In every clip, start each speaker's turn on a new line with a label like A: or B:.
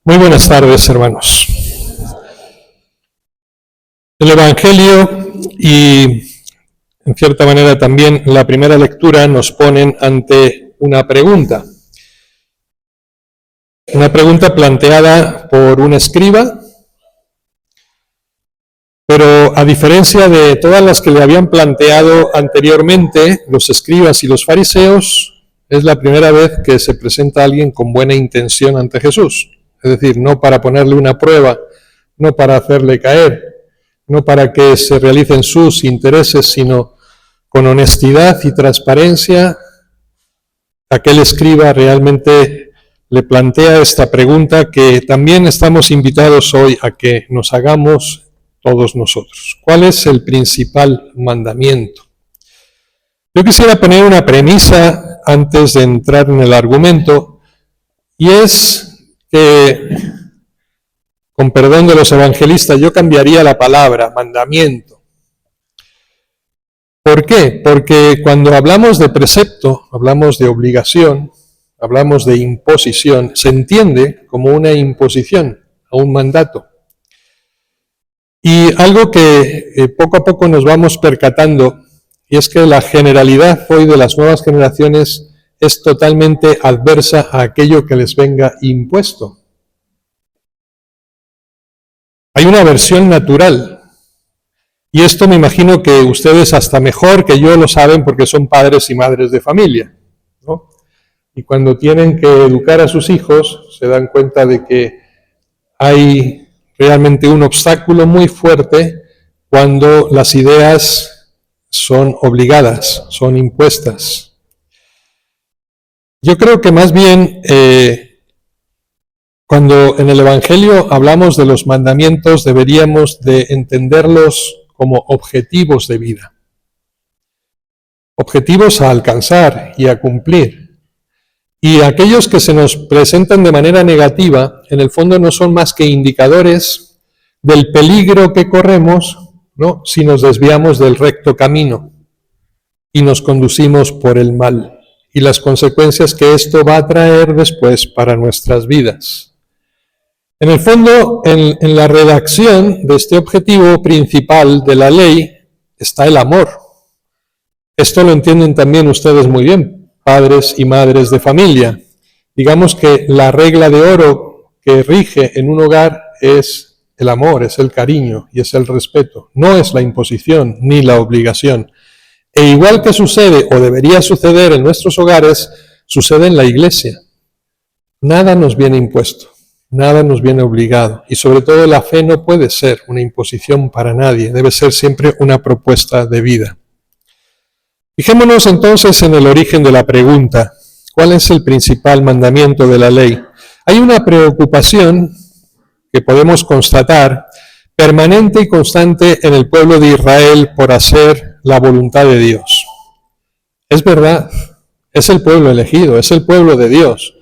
A: Muy buenas tardes, hermanos. El Evangelio y, en cierta manera, también la primera lectura nos ponen ante una pregunta. Una pregunta planteada por un escriba, pero a diferencia de todas las que le habían planteado anteriormente los escribas y los fariseos, es la primera vez que se presenta alguien con buena intención ante Jesús. Es decir, no para ponerle una prueba, no para hacerle caer, no para que se realicen sus intereses, sino con honestidad y transparencia. Aquel escriba realmente le plantea esta pregunta que también estamos invitados hoy a que nos hagamos todos nosotros. ¿Cuál es el principal mandamiento? Yo quisiera poner una premisa antes de entrar en el argumento, y es que, con perdón de los evangelistas, yo cambiaría la palabra mandamiento. ¿Por qué? Porque cuando hablamos de precepto, hablamos de obligación, hablamos de imposición, se entiende como una imposición a un mandato. Y algo que poco a poco nos vamos percatando, y es que la generalidad hoy de las nuevas generaciones es totalmente adversa a aquello que les venga impuesto. Hay una aversión natural, y esto me imagino que ustedes hasta mejor que yo lo saben porque son padres y madres de familia, ¿no? Y cuando tienen que educar a sus hijos se dan cuenta de que hay realmente un obstáculo muy fuerte cuando las ideas son obligadas, son impuestas. Yo creo que más bien cuando en el Evangelio hablamos de los mandamientos deberíamos de entenderlos como objetivos de vida. Objetivos a alcanzar y a cumplir. Y aquellos que se nos presentan de manera negativa, en el fondo no son más que indicadores del peligro que corremos, ¿no?, si nos desviamos del recto camino y nos conducimos por el mal, y las consecuencias que esto va a traer después para nuestras vidas. En el fondo, en la redacción de este objetivo principal de la ley está el amor. Esto lo entienden también ustedes muy bien, padres y madres de familia. Digamos que la regla de oro que rige en un hogar es el amor, es el cariño y es el respeto. No es la imposición ni la obligación. E igual que sucede o debería suceder en nuestros hogares, sucede en la iglesia. Nada nos viene impuesto, nada nos viene obligado, y sobre todo la fe no puede ser una imposición para nadie, debe ser siempre una propuesta de vida. Fijémonos entonces en el origen de la pregunta. ¿Cuál es el principal mandamiento de la ley? Hay una preocupación que podemos constatar permanente y constante en el pueblo de Israel por hacer la voluntad de Dios. Es verdad, es el pueblo elegido, es el pueblo de Dios.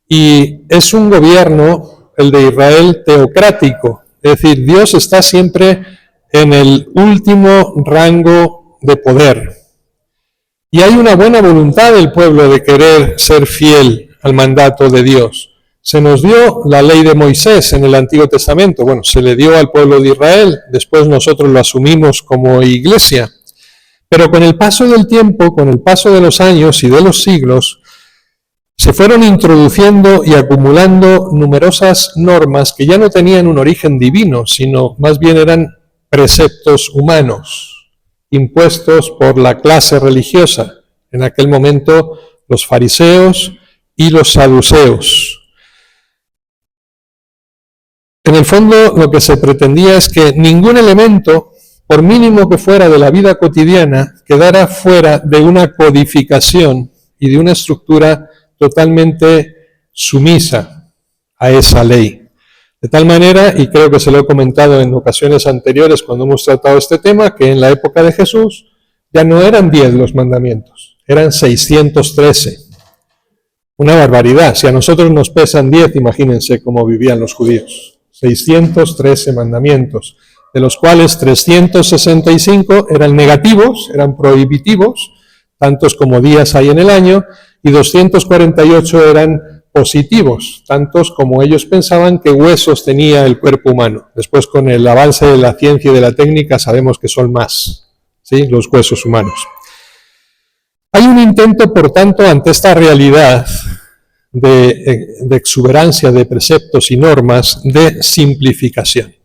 A: Y es un gobierno, el de Israel, teocrático. Es decir, Dios está siempre en el último rango de poder. Y hay una buena voluntad del pueblo de querer ser fiel al mandato de Dios. Se nos dio la ley de Moisés en el Antiguo Testamento. Bueno, se le dio al pueblo de Israel, después nosotros lo asumimos como iglesia. Pero con el paso del tiempo, con el paso de los años y de los siglos, se fueron introduciendo y acumulando numerosas normas que ya no tenían un origen divino, sino más bien eran preceptos humanos, impuestos por la clase religiosa, en aquel momento los fariseos y los saduceos. En el fondo, lo que se pretendía es que ningún elemento, por mínimo que fuera de la vida cotidiana, quedara fuera de una codificación y de una estructura totalmente sumisa a esa ley. De tal manera, y creo que se lo he comentado en ocasiones anteriores cuando hemos tratado este tema, que en la época de Jesús ya no eran 10 los mandamientos, eran 613. Una barbaridad. Si a nosotros nos pesan 10, imagínense cómo vivían los judíos. 613 mandamientos, de los cuales 365 eran negativos, eran prohibitivos, tantos como días hay en el año, y 248 eran positivos, tantos como ellos pensaban que huesos tenía el cuerpo humano. Después, con el avance de la ciencia y de la técnica, sabemos que son más, ¿sí?, los huesos humanos. Hay un intento, por tanto, ante esta realidad de exuberancia de preceptos y normas, de simplificación.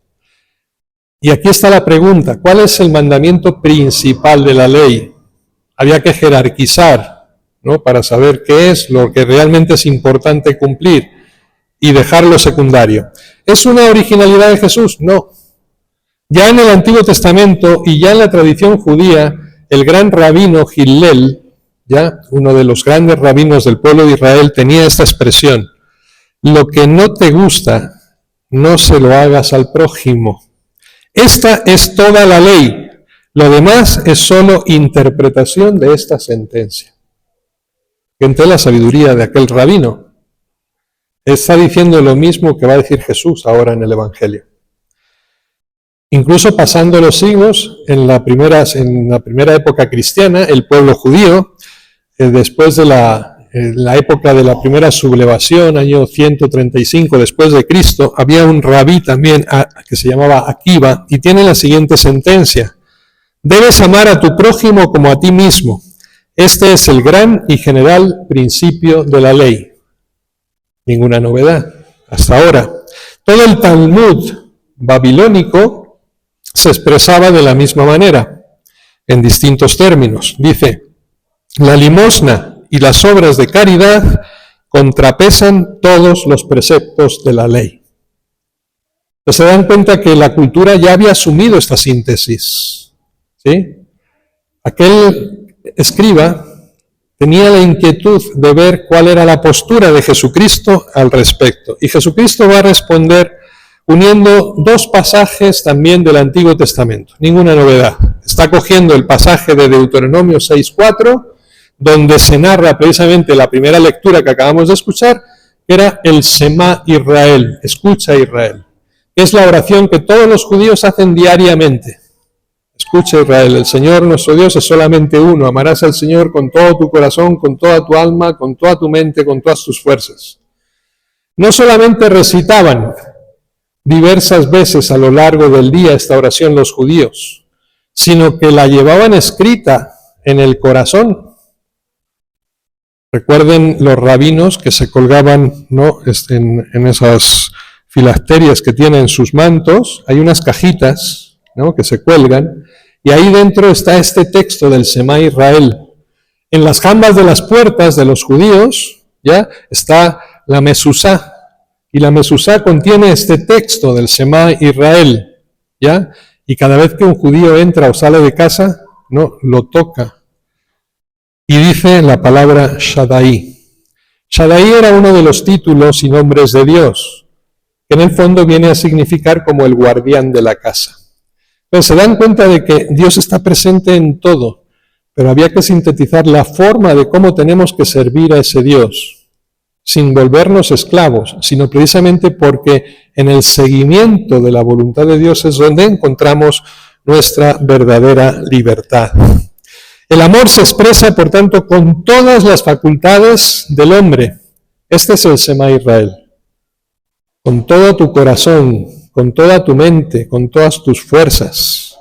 A: Y aquí está la pregunta: ¿cuál es el mandamiento principal de la ley? Había que jerarquizar, ¿no?, para saber qué es lo que realmente es importante cumplir y dejar lo secundario. ¿Es una originalidad de Jesús? No. Ya en el Antiguo Testamento y ya en la tradición judía, el gran rabino Hillel, ya uno de los grandes rabinos del pueblo de Israel, tenía esta expresión: lo que no te gusta, no se lo hagas al prójimo. Esta es toda la ley. Lo demás es solo interpretación de esta sentencia. Entre la sabiduría de aquel rabino, está diciendo lo mismo que va a decir Jesús ahora en el Evangelio. Incluso pasando los siglos, en la primera época cristiana, el pueblo judío, después de la época de la primera sublevación, año 135 después de Cristo, había un rabí también que se llamaba Akiva, y tiene la siguiente sentencia: debes amar a tu prójimo como a ti mismo. Este es el gran y general principio de la ley. Ninguna novedad hasta ahora. Todo el Talmud babilónico se expresaba de la misma manera, en distintos términos. Dice: la limosna y las obras de caridad contrapesan todos los preceptos de la ley. Pues se dan cuenta que la cultura ya había asumido esta síntesis, ¿sí? Aquel escriba tenía la inquietud de ver cuál era la postura de Jesucristo al respecto. Y Jesucristo va a responder uniendo dos pasajes también del Antiguo Testamento. Ninguna novedad. Está cogiendo el pasaje de Deuteronomio 6:4, donde se narra precisamente la primera lectura que acabamos de escuchar, que era el Shema Israel, escucha Israel. Es la oración que todos los judíos hacen diariamente. Escucha Israel, el Señor nuestro Dios es solamente uno. Amarás al Señor con todo tu corazón, con toda tu alma, con toda tu mente, con todas tus fuerzas. No solamente recitaban diversas veces a lo largo del día esta oración los judíos, sino que la llevaban escrita en el corazón. Recuerden los rabinos que se colgaban, ¿no?, en esas filacterias que tienen sus mantos. Hay unas cajitas, ¿no?, que se cuelgan, y ahí dentro está este texto del Shema Israel. En las jambas de las puertas de los judíos, ya está la Mezuzá, y la Mezuzá contiene este texto del Shema Israel, ya, y cada vez que un judío entra o sale de casa, no, lo toca. Y dice la palabra Shaddai. Shaddai era uno de los títulos y nombres de Dios, que en el fondo viene a significar como el guardián de la casa. Pero se dan cuenta de que Dios está presente en todo, pero había que sintetizar la forma de cómo tenemos que servir a ese Dios, sin volvernos esclavos, sino precisamente porque en el seguimiento de la voluntad de Dios es donde encontramos nuestra verdadera libertad. El amor se expresa, por tanto, con todas las facultades del hombre. Este es el Shema Israel. Con todo tu corazón, con toda tu mente, con todas tus fuerzas.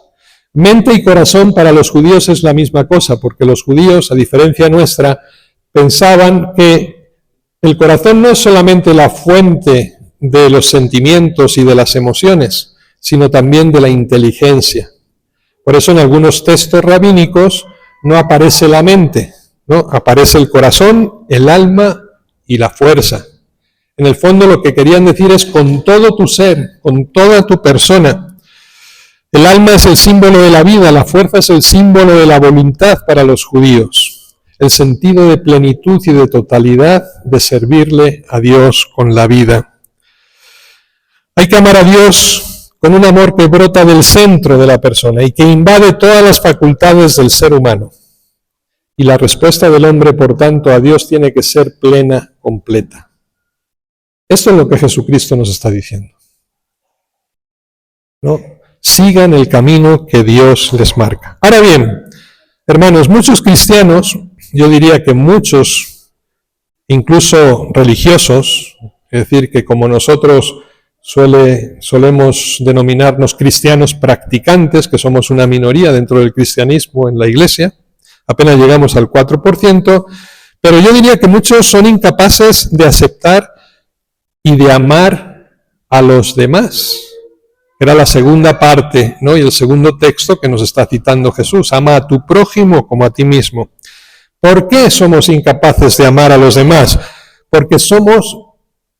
A: Mente y corazón para los judíos es la misma cosa, porque los judíos, a diferencia nuestra, pensaban que el corazón no es solamente la fuente de los sentimientos y de las emociones, sino también de la inteligencia. Por eso en algunos textos rabínicos no aparece la mente, ¿no? Aparece el corazón, el alma y la fuerza. En el fondo lo que querían decir es con todo tu ser, con toda tu persona. El alma es el símbolo de la vida, la fuerza es el símbolo de la voluntad para los judíos. El sentido de plenitud y de totalidad de servirle a Dios con la vida. Hay que amar a Dios con un amor que brota del centro de la persona y que invade todas las facultades del ser humano. y la respuesta del hombre, por tanto, a Dios tiene que ser plena, completa. Esto es lo que Jesucristo nos está diciendo, ¿no? Sigan el camino que Dios les marca. Ahora bien, hermanos, muchos cristianos, yo diría que muchos, incluso religiosos, es decir, que como nosotros solemos denominarnos cristianos practicantes, que somos una minoría dentro del cristianismo en la iglesia, apenas llegamos al 4%, pero yo diría que muchos son incapaces de aceptar y de amar a los demás. Era la segunda parte, ¿no? Y el segundo texto que nos está citando Jesús: ama a tu prójimo como a ti mismo. ¿Por qué somos incapaces de amar a los demás? Porque somos,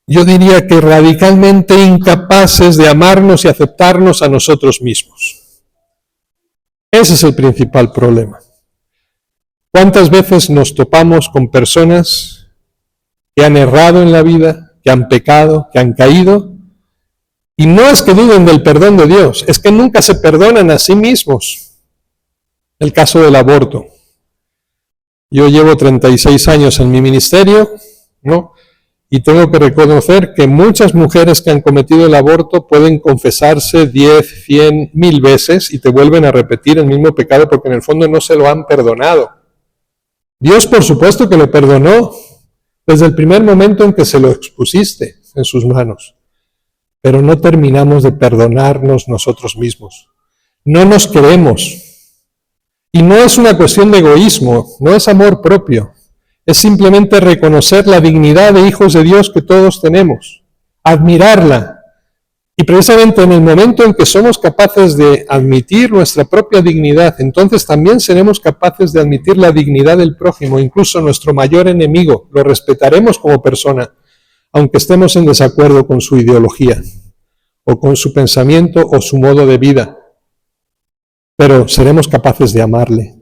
A: yo diría que radicalmente incapaces de amarnos y aceptarnos a nosotros mismos. Ese es el principal problema. ¿Cuántas veces nos topamos con personas que han errado en la vida, que han pecado, que han caído? Y no es que duden del perdón de Dios, es que nunca se perdonan a sí mismos. El caso del aborto. Yo llevo 36 años en mi ministerio, ¿no? Y tengo que reconocer que muchas mujeres que han cometido el aborto pueden confesarse 10, 100, 1000 veces y te vuelven a repetir el mismo pecado porque en el fondo no se lo han perdonado. Dios, por supuesto, que lo perdonó desde el primer momento en que se lo expusiste en sus manos. Pero no terminamos de perdonarnos nosotros mismos. No nos queremos. Y no es una cuestión de egoísmo, no es amor propio. Es simplemente reconocer la dignidad de hijos de Dios que todos tenemos, admirarla. Y precisamente en el momento en que somos capaces de admitir nuestra propia dignidad, entonces también seremos capaces de admitir la dignidad del prójimo, incluso nuestro mayor enemigo. Lo respetaremos como persona, aunque estemos en desacuerdo con su ideología, o con su pensamiento, o su modo de vida. Pero seremos capaces de amarle.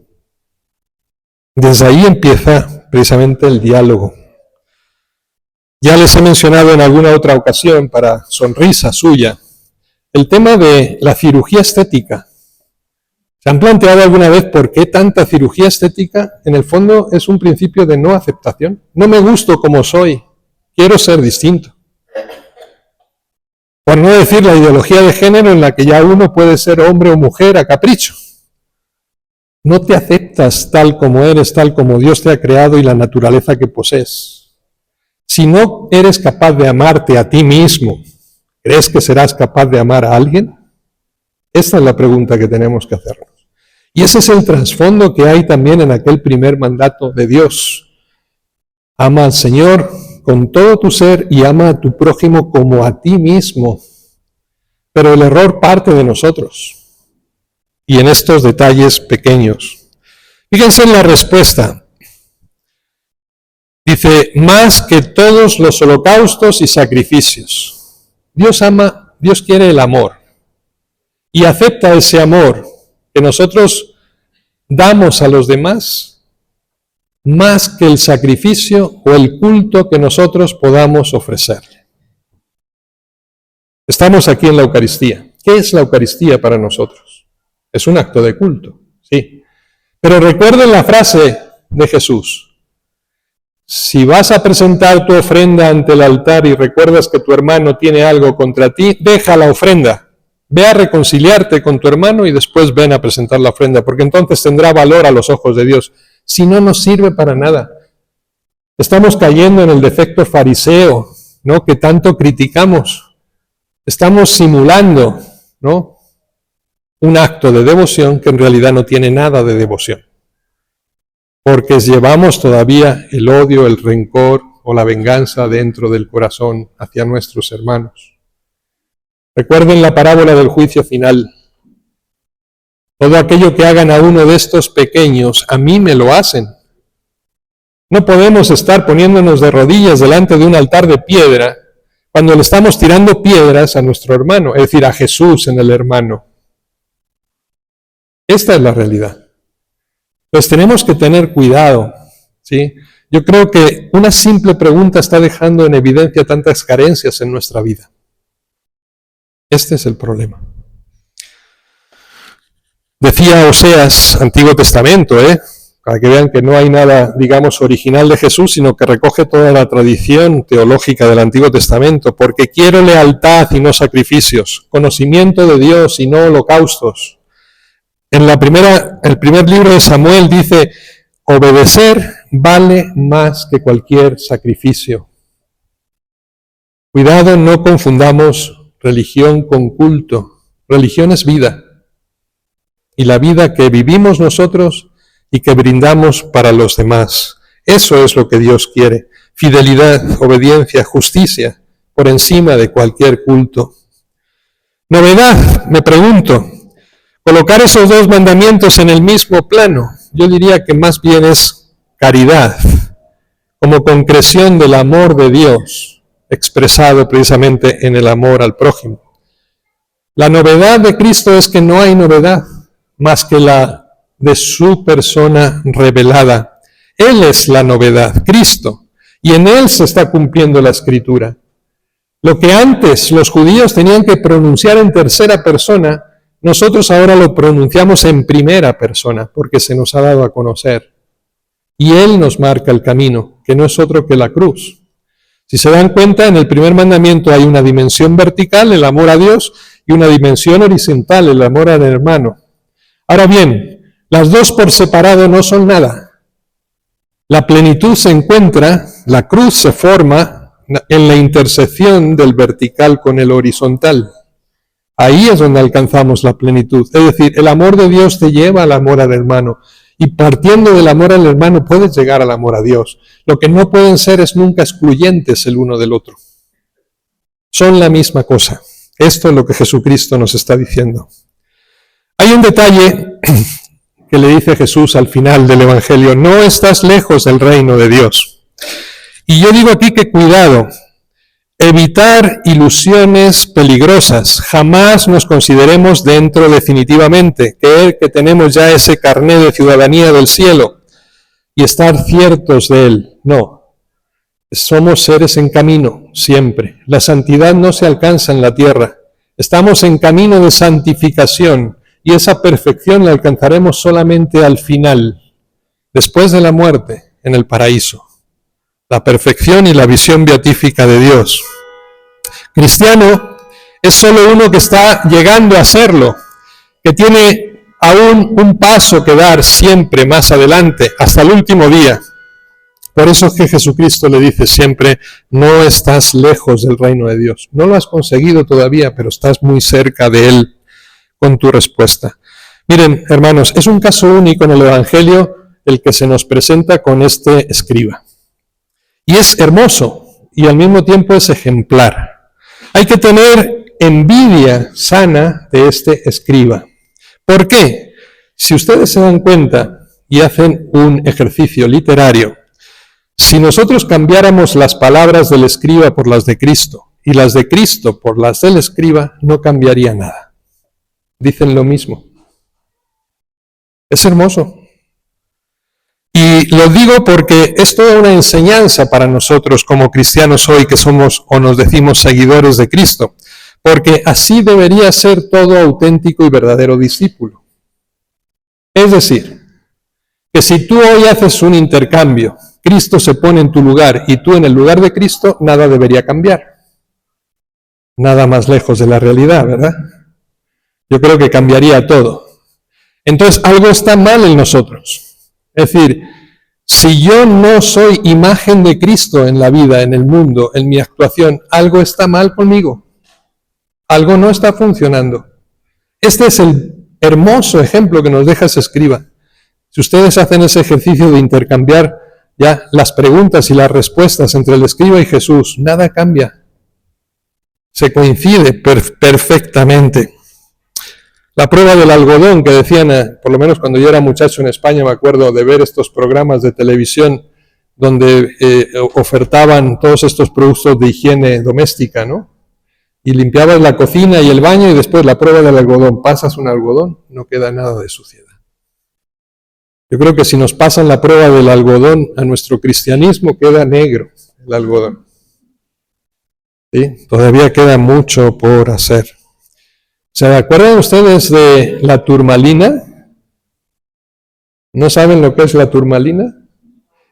A: Desde ahí empieza precisamente el diálogo. Ya les he mencionado en alguna otra ocasión, para sonrisa suya, el tema de la cirugía estética. ¿Se han planteado alguna vez por qué tanta cirugía estética? En el fondo es un principio de no aceptación. No me gusto como soy, quiero ser distinto. Por no decir la ideología de género en la que ya uno puede ser hombre o mujer a capricho. No te aceptas tal como eres, tal como Dios te ha creado y la naturaleza que posees. Si no eres capaz de amarte a ti mismo, ¿crees que serás capaz de amar a alguien? Esta es la pregunta que tenemos que hacernos. Y ese es el trasfondo que hay también en aquel primer mandato de Dios. Ama al Señor con todo tu ser y ama a tu prójimo como a ti mismo. Pero el error parte de nosotros. Y en estos detalles pequeños. Fíjense en la respuesta. Dice, más que todos los holocaustos y sacrificios. Dios ama, Dios quiere el amor. Y acepta ese amor que nosotros damos a los demás, más que el sacrificio o el culto que nosotros podamos ofrecerle. Estamos aquí en la Eucaristía. ¿Qué es la Eucaristía para nosotros? Es un acto de culto, sí. Pero recuerden la frase de Jesús. Si vas a presentar tu ofrenda ante el altar y recuerdas que tu hermano tiene algo contra ti, deja la ofrenda. Ve a reconciliarte con tu hermano y después ven a presentar la ofrenda, porque entonces tendrá valor a los ojos de Dios. Si no, no sirve para nada. Estamos cayendo en el defecto fariseo, ¿no?, que tanto criticamos. Estamos simulando, ¿no?, un acto de devoción que en realidad no tiene nada de devoción. Porque llevamos todavía el odio, el rencor o la venganza dentro del corazón hacia nuestros hermanos. Recuerden la parábola del juicio final. Todo aquello que hagan a uno de estos pequeños, a mí me lo hacen. No podemos estar poniéndonos de rodillas delante de un altar de piedra cuando le estamos tirando piedras a nuestro hermano, es decir, a Jesús en el hermano. Esta es la realidad. Pues tenemos que tener cuidado, ¿sí? Yo creo que una simple pregunta está dejando en evidencia tantas carencias en nuestra vida. Este es el problema. Decía Oseas, Antiguo Testamento, para que vean que no hay nada, digamos, original de Jesús, sino que recoge toda la tradición teológica del Antiguo Testamento, porque quiero lealtad y no sacrificios, conocimiento de Dios y no holocaustos. En el primer libro de Samuel dice, obedecer vale más que cualquier sacrificio. Cuidado, no confundamos religión con culto. Religión es vida. Y la vida que vivimos nosotros y que brindamos para los demás. Eso es lo que Dios quiere. Fidelidad, obediencia, justicia, por encima de cualquier culto. Novedad, me pregunto, colocar esos dos mandamientos en el mismo plano, yo diría que más bien es caridad, como concreción del amor de Dios, expresado precisamente en el amor al prójimo. La novedad de Cristo es que no hay novedad más que la de su persona revelada. Él es la novedad, Cristo, y en Él se está cumpliendo la Escritura. Lo que antes los judíos tenían que pronunciar en tercera persona, nosotros ahora lo pronunciamos en primera persona, porque se nos ha dado a conocer. Y Él nos marca el camino, que no es otro que la cruz. Si se dan cuenta, en el primer mandamiento hay una dimensión vertical, el amor a Dios, y una dimensión horizontal, el amor al hermano. Ahora bien, las dos por separado no son nada. La plenitud se encuentra, la cruz se forma en la intersección del vertical con el horizontal. Ahí es donde alcanzamos la plenitud. Es decir, el amor de Dios te lleva al amor al hermano. Y partiendo del amor al hermano puedes llegar al amor a Dios. Lo que no pueden ser es nunca excluyentes el uno del otro. Son la misma cosa. Esto es lo que Jesucristo nos está diciendo. Hay un detalle que le dice Jesús al final del Evangelio, no estás lejos del reino de Dios. Y yo digo aquí que cuidado, evitar ilusiones peligrosas, jamás nos consideremos dentro definitivamente, creer que tenemos ya ese carné de ciudadanía del cielo y estar ciertos de él. No, somos seres en camino siempre. La santidad no se alcanza en la tierra, estamos en camino de santificación. Y esa perfección la alcanzaremos solamente al final, después de la muerte, en el paraíso. La perfección y la visión beatífica de Dios. Cristiano es solo uno que está llegando a serlo, que tiene aún un paso que dar siempre más adelante, hasta el último día. Por eso es que Jesucristo le dice siempre, no estás lejos del reino de Dios. No lo has conseguido todavía, pero estás muy cerca de él. Con tu respuesta. Miren, hermanos, es un caso único en el Evangelio el que se nos presenta con este escriba. Y es hermoso y al mismo tiempo es ejemplar. Hay que tener envidia sana de este escriba. ¿Por qué? Si ustedes se dan cuenta y hacen un ejercicio literario, si nosotros cambiáramos las palabras del escriba por las de Cristo y las de Cristo por las del escriba, no cambiaría nada. Dicen lo mismo. Es hermoso. Y lo digo porque es toda una enseñanza para nosotros como cristianos hoy que somos o nos decimos seguidores de Cristo, porque así debería ser todo auténtico y verdadero discípulo. Es decir, que si tú hoy haces un intercambio, Cristo se pone en tu lugar y tú en el lugar de Cristo, nada debería cambiar. Nada más lejos de la realidad, ¿verdad? Yo creo que cambiaría todo. Entonces, algo está mal en nosotros. Es decir, si yo no soy imagen de Cristo en la vida, en el mundo, en mi actuación, algo está mal conmigo. Algo no está funcionando. Este es el hermoso ejemplo que nos deja ese escriba. Si ustedes hacen ese ejercicio de intercambiar ya las preguntas y las respuestas entre el escriba y Jesús, nada cambia. Se coincide perfectamente. La prueba del algodón que decían, por lo menos cuando yo era muchacho en España, me acuerdo de ver estos programas de televisión donde ofertaban todos estos productos de higiene doméstica, ¿no? Y limpiabas la cocina y el baño y después la prueba del algodón. Pasas un algodón, no queda nada de suciedad. Yo creo que si nos pasan la prueba del algodón a nuestro cristianismo, queda negro el algodón. ¿Sí? Todavía queda mucho por hacer. ¿Se acuerdan ustedes de la turmalina? ¿No saben lo que es la turmalina?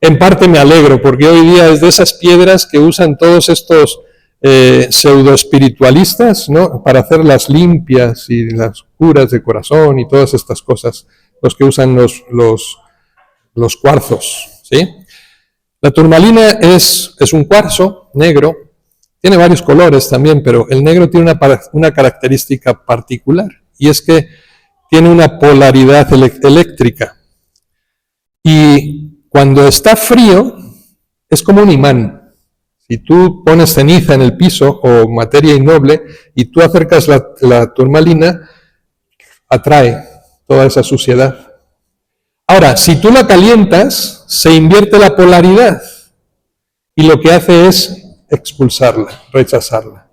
A: En parte me alegro, porque hoy día es de esas piedras que usan todos estos pseudoespiritualistas, ¿no?, para hacer las limpias y las curas de corazón y todas estas cosas, los que usan los cuarzos, ¿sí? La turmalina es un cuarzo negro, tiene varios colores también, pero el negro tiene una característica particular, y es que tiene una polaridad eléctrica. Y cuando está frío, es como un imán. Si tú pones ceniza en el piso o materia innoble y tú acercas la turmalina, atrae toda esa suciedad. Ahora, si tú la calientas, se invierte la polaridad y lo que hace es expulsarla, rechazarla.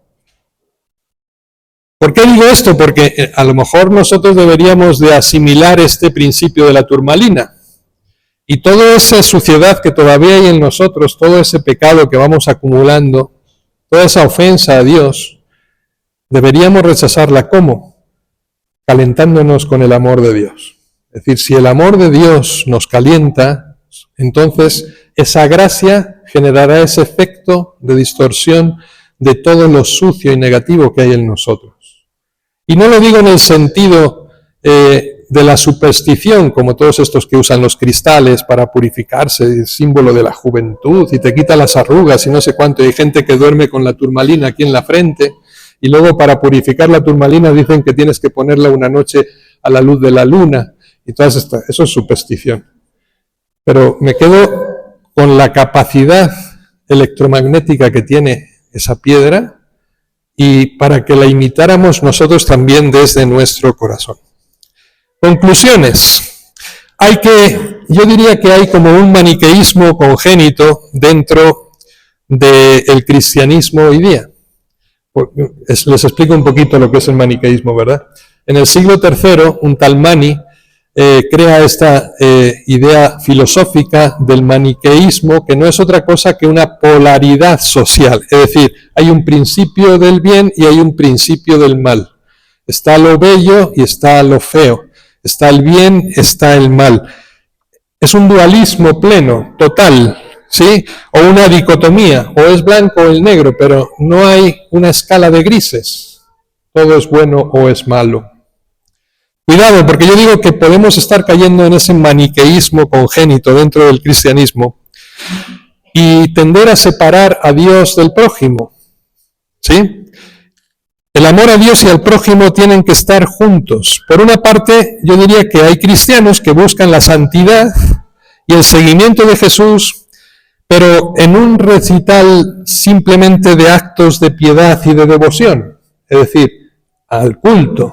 A: ¿Por qué digo esto? Porque a lo mejor nosotros deberíamos de asimilar este principio de la turmalina. Y toda esa suciedad que todavía hay en nosotros, todo ese pecado que vamos acumulando, toda esa ofensa a Dios, deberíamos rechazarla. ¿Cómo? Calentándonos con el amor de Dios. Es decir, si el amor de Dios nos calienta, entonces esa gracia generará ese efecto de distorsión de todo lo sucio y negativo que hay en nosotros. Y no lo digo en el sentido de la superstición, como todos estos que usan los cristales para purificarse, el símbolo de la juventud, y te quita las arrugas y no sé cuánto. Hay gente que duerme con la turmalina aquí en la frente, y luego para purificar la turmalina dicen que tienes que ponerla una noche a la luz de la luna, y todas estas, eso es superstición. Pero me quedo con la capacidad electromagnética que tiene esa piedra, y para que la imitáramos nosotros también desde nuestro corazón. Conclusiones. Yo diría que hay como un maniqueísmo congénito dentro del cristianismo hoy día. Les explico un poquito lo que es el maniqueísmo, ¿verdad? En el siglo III, un tal Mani crea esta idea filosófica del maniqueísmo, que no es otra cosa que una polaridad social. Es decir, hay un principio del bien y hay un principio del mal. Está lo bello y está lo feo. Está el bien, está el mal. Es un dualismo pleno, total, ¿sí? O una dicotomía, o es blanco o es negro, pero no hay una escala de grises. Todo es bueno o es malo. Cuidado, porque yo digo que podemos estar cayendo en ese maniqueísmo congénito dentro del cristianismo y tender a separar a Dios del prójimo, ¿sí? El amor a Dios y al prójimo tienen que estar juntos. Por una parte, yo diría que hay cristianos que buscan la santidad y el seguimiento de Jesús, pero en un recital simplemente de actos de piedad y de devoción, es decir, al culto.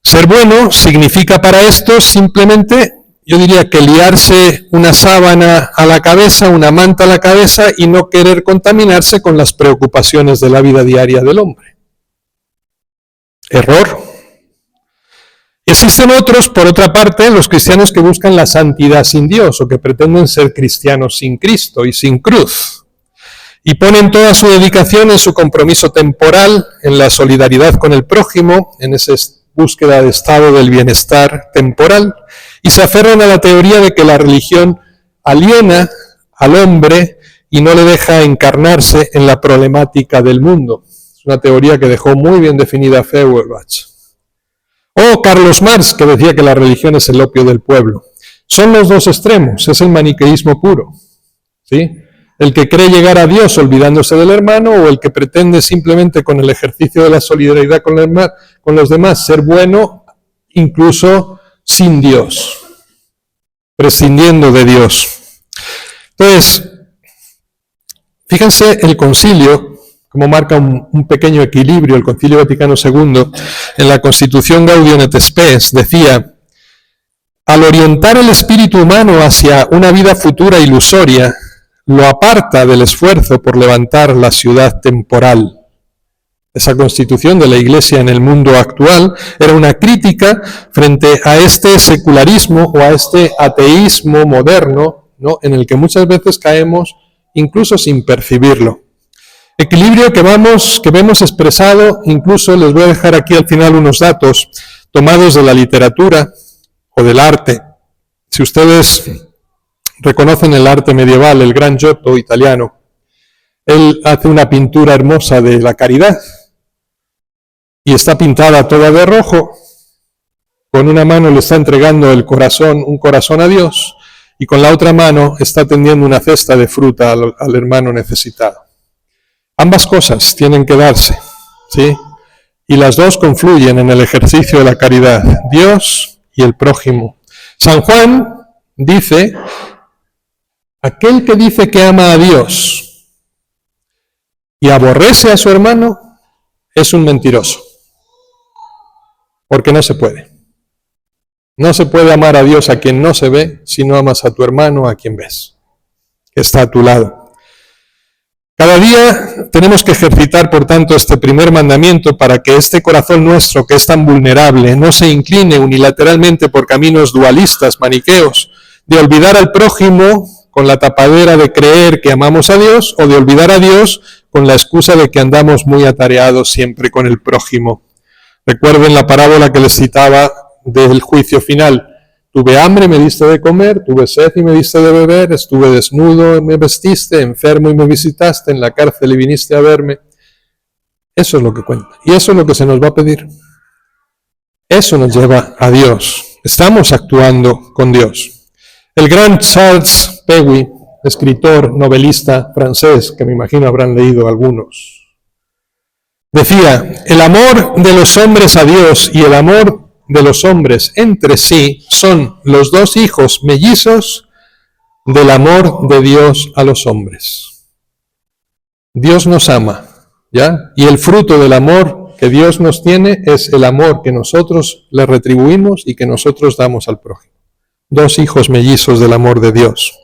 A: Ser bueno significa para esto simplemente, yo diría que liarse una sábana a la cabeza, una manta a la cabeza y no querer contaminarse con las preocupaciones de la vida diaria del hombre. Error. Existen otros, por otra parte, los cristianos que buscan la santidad sin Dios o que pretenden ser cristianos sin Cristo y sin cruz. Y ponen toda su dedicación en su compromiso temporal, en la solidaridad con el prójimo, en esa búsqueda de estado del bienestar temporal, y se aferran a la teoría de que la religión aliena al hombre y no le deja encarnarse en la problemática del mundo. Es una teoría que dejó muy bien definida Feuerbach. O Carlos Marx, que decía que la religión es el opio del pueblo. Son los dos extremos, es el maniqueísmo puro, ¿sí? El que cree llegar a Dios olvidándose del hermano, o el que pretende simplemente con el ejercicio de la solidaridad con los demás ser bueno, incluso sin Dios, prescindiendo de Dios. Entonces, fíjense el concilio, como marca un pequeño equilibrio, el Concilio Vaticano II, en la Constitución Gaudium et Spes, decía: al orientar el espíritu humano hacia una vida futura ilusoria, lo aparta del esfuerzo por levantar la ciudad temporal. Esa constitución de la Iglesia en el mundo actual era una crítica frente a este secularismo o a este ateísmo moderno, ¿no?, en el que muchas veces caemos incluso sin percibirlo. Equilibrio que vemos expresado, incluso les voy a dejar aquí al final unos datos tomados de la literatura, o del arte. Si ustedes reconocen el arte medieval, el gran Giotto italiano, él hace una pintura hermosa de la caridad y está pintada toda de rojo. Con una mano le está entregando el corazón, un corazón a Dios, y con la otra mano está tendiendo una cesta de fruta al hermano necesitado. Ambas cosas tienen que darse, ¿sí? Y las dos confluyen en el ejercicio de la caridad, Dios y el prójimo. San Juan dice, aquel que dice que ama a Dios y aborrece a su hermano es un mentiroso, porque no se puede. No se puede amar a Dios a quien no se ve si no amas a tu hermano a quien ves, que está a tu lado. Cada día tenemos que ejercitar, por tanto, este primer mandamiento para que este corazón nuestro, que es tan vulnerable, no se incline unilateralmente por caminos dualistas, maniqueos, de olvidar al prójimo con la tapadera de creer que amamos a Dios, o de olvidar a Dios con la excusa de que andamos muy atareados siempre con el prójimo. Recuerden la parábola que les citaba del juicio final. Tuve hambre y me diste de comer, tuve sed y me diste de beber, estuve desnudo y me vestiste, enfermo y me visitaste, en la cárcel y viniste a verme. Eso es lo que cuenta. Y eso es lo que se nos va a pedir. Eso nos lleva a Dios. Estamos actuando con Dios. El gran Charles Péguy, escritor, novelista francés, que me imagino habrán leído algunos, decía, el amor de los hombres a Dios y el amor de los hombres entre sí son los dos hijos mellizos del amor de Dios a los hombres. Dios nos ama, ¿ya? Y el fruto del amor que Dios nos tiene es el amor que nosotros le retribuimos y que nosotros damos al prójimo. Dos hijos mellizos del amor de Dios.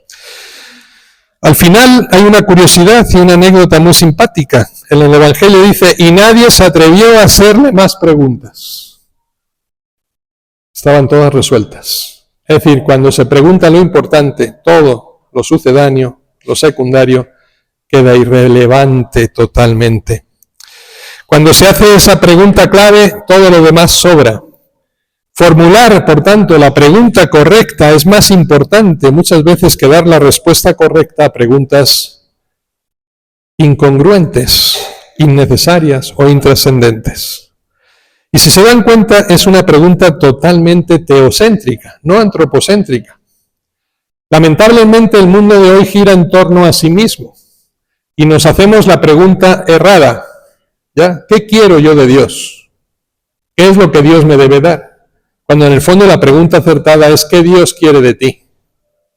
A: Al final hay una curiosidad y una anécdota muy simpática. En el Evangelio dice, y nadie se atrevió a hacerle más preguntas. Estaban todas resueltas. Es decir, cuando se pregunta lo importante, todo lo sucedáneo, lo secundario, queda irrelevante totalmente. Cuando se hace esa pregunta clave, todo lo demás sobra. Formular, por tanto, la pregunta correcta es más importante muchas veces que dar la respuesta correcta a preguntas incongruentes, innecesarias o intrascendentes. Y si se dan cuenta, es una pregunta totalmente teocéntrica, no antropocéntrica. Lamentablemente el mundo de hoy gira en torno a sí mismo y nos hacemos la pregunta errada, ¿ya? ¿Qué quiero yo de Dios? ¿Qué es lo que Dios me debe dar? Cuando en el fondo la pregunta acertada es ¿qué Dios quiere de ti?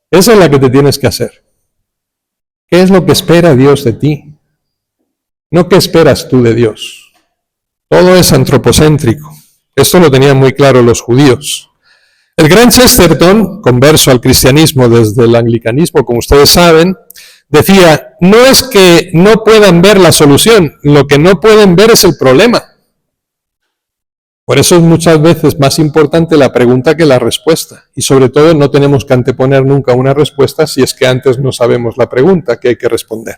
A: Esa es la que te tienes que hacer. ¿Qué es lo que espera Dios de ti? No qué esperas tú de Dios. Todo es antropocéntrico. Esto lo tenían muy claro los judíos. El gran Chesterton, converso al cristianismo desde el anglicanismo, como ustedes saben, decía, no es que no puedan ver la solución, lo que no pueden ver es el problema. Por eso es muchas veces más importante la pregunta que la respuesta. Y sobre todo no tenemos que anteponer nunca una respuesta si es que antes no sabemos la pregunta que hay que responder.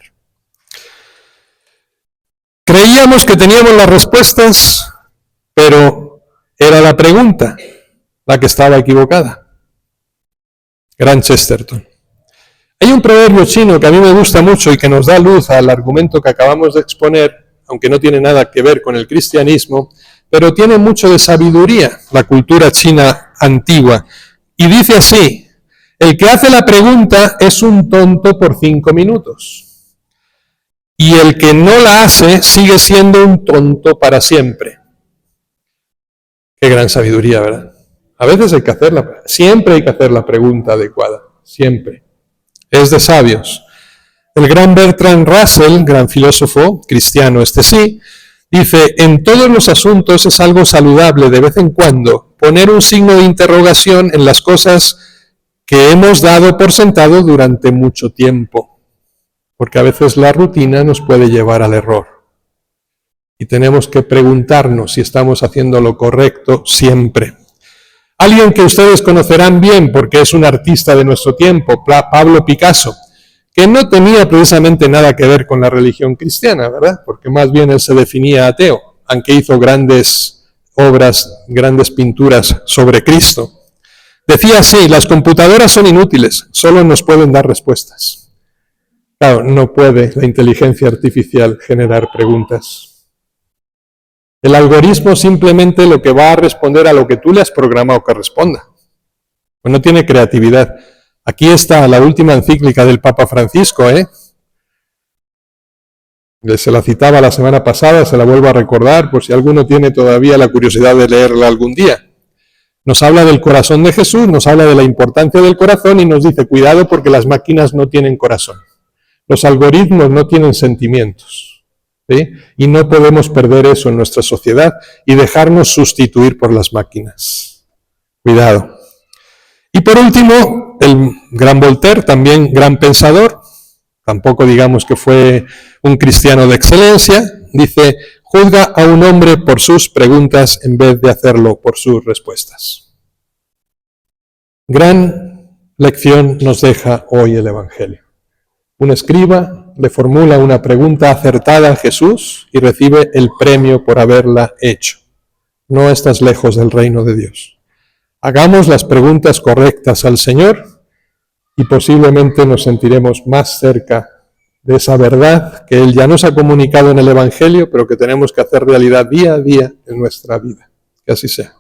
A: Creíamos que teníamos las respuestas, pero era la pregunta la que estaba equivocada. Gran Chesterton. Hay un proverbio chino que a mí me gusta mucho y que nos da luz al argumento que acabamos de exponer, aunque no tiene nada que ver con el cristianismo, pero tiene mucho de sabiduría, la cultura china antigua. Y dice así, el que hace la pregunta es un tonto por 5 minutos. Y el que no la hace sigue siendo un tonto para siempre. Qué gran sabiduría, ¿verdad? A veces hay que siempre hay que hacer la pregunta adecuada, siempre. Es de sabios. El gran Bertrand Russell, gran filósofo cristiano sí, dice, en todos los asuntos es algo saludable de vez en cuando poner un signo de interrogación en las cosas que hemos dado por sentado durante mucho tiempo. Porque a veces la rutina nos puede llevar al error. Y tenemos que preguntarnos si estamos haciendo lo correcto siempre. Alguien que ustedes conocerán bien porque es un artista de nuestro tiempo, Pablo Picasso, que no tenía precisamente nada que ver con la religión cristiana, ¿verdad? Porque más bien él se definía ateo, aunque hizo grandes obras, grandes pinturas sobre Cristo. Decía así: las computadoras son inútiles, solo nos pueden dar respuestas. Claro, no puede la inteligencia artificial generar preguntas. El algoritmo simplemente lo que va a responder a lo que tú le has programado que responda. Pues no tiene creatividad. Aquí está la última encíclica del Papa Francisco, Se la citaba la semana pasada, se la vuelvo a recordar por si alguno tiene todavía la curiosidad de leerla algún día. Nos habla del corazón de Jesús, nos habla de la importancia del corazón y nos dice: cuidado porque las máquinas no tienen corazón. Los algoritmos no tienen sentimientos, ¿sí? Y no podemos perder eso en nuestra sociedad y dejarnos sustituir por las máquinas. Cuidado. Y por último, el gran Voltaire, también gran pensador, tampoco digamos que fue un cristiano de excelencia, dice: juzga a un hombre por sus preguntas en vez de hacerlo por sus respuestas. Gran lección nos deja hoy el Evangelio. Un escriba le formula una pregunta acertada a Jesús y recibe el premio por haberla hecho. No estás lejos del reino de Dios. Hagamos las preguntas correctas al Señor y posiblemente nos sentiremos más cerca de esa verdad que Él ya nos ha comunicado en el Evangelio, pero que tenemos que hacer realidad día a día en nuestra vida. Que así sea.